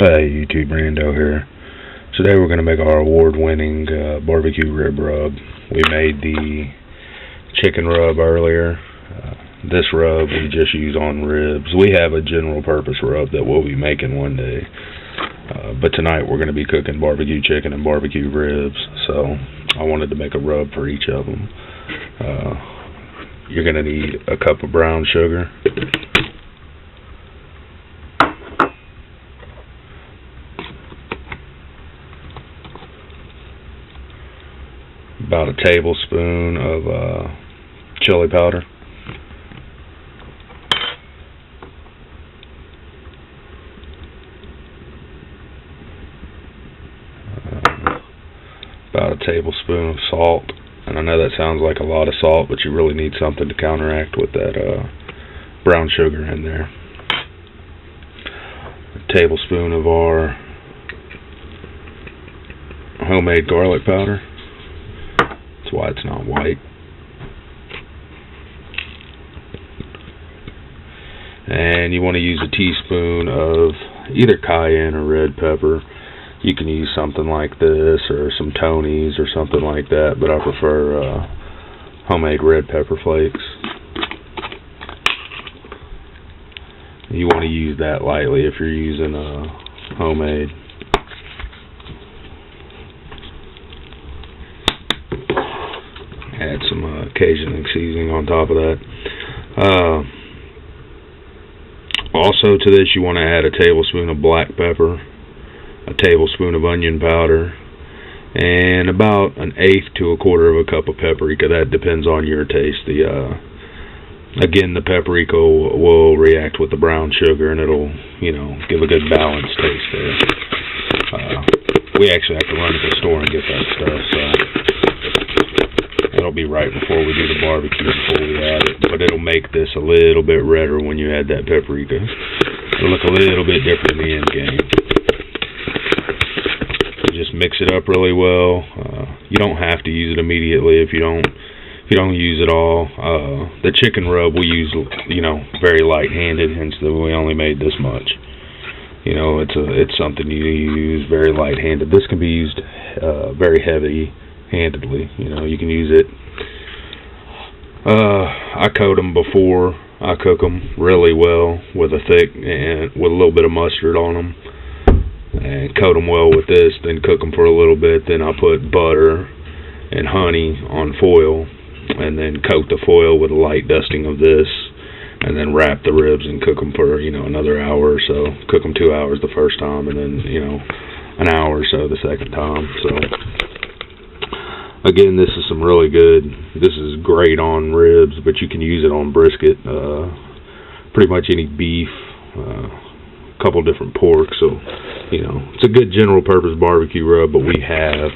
Hey YouTube, Brando here. Today we're going to make our award-winning barbecue rib rub. We made the chicken rub earlier. This rub we just use on ribs. We have a general purpose rub that we'll be making one day. But tonight we're going to be cooking barbecue chicken and barbecue ribs. So I wanted to make a rub for each of them. You're going to need a cup of brown sugar. About a tablespoon of chili powder. About a tablespoon of salt. And I know that sounds like a lot of salt, but you really need something to counteract with that brown sugar in there. A tablespoon of our homemade garlic powder. That's why it's not white. And you want to use a teaspoon of either cayenne or red pepper. You can use something like this or some Tony's or something like that, but I prefer homemade red pepper flakes. You want to use that lightly if you're using homemade. Add some Cajun seasoning on top of that. Also to this you want to add a tablespoon of black pepper, a tablespoon of onion powder, and about an eighth to a quarter of a cup of paprika. That depends on your taste. Again, the paprika will react with the brown sugar, and it'll, give a good balanced taste there. We actually have to run to the store and get that stuff, so it'll be right before we do the barbecue, before we add it. But it'll make this a little bit redder when you add that paprika. It'll look a little bit different in the end game. Just mix it up really well. You don't have to use it immediately if you don't use it all. The chicken rub we use, very light-handed, hence that we only made this much. It's something you use very light-handed. This can be used very heavy-handedly. You can use it. I coat them before I cook them really well with a little bit of mustard on them. And coat them well with this, then cook them for a little bit. Then I put butter and honey on foil, and then coat the foil with a light dusting of this, and then wrap the ribs and cook them for another hour or so. Cook them 2 hours the first time, and then an hour or so the second time. So again, this is some really good. This is great on ribs, but you can use it on brisket, pretty much any beef. Couple different pork, so it's a good general purpose barbecue rub. But we have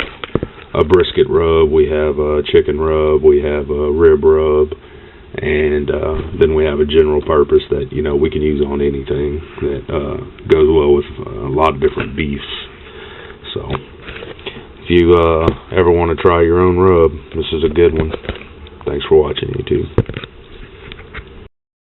a brisket rub, we have a chicken rub, we have a rib rub, and then we have a general purpose that we can use on anything that goes well with a lot of different beefs. So if you ever want to try your own rub, this is a good one. Thanks for watching, YouTube.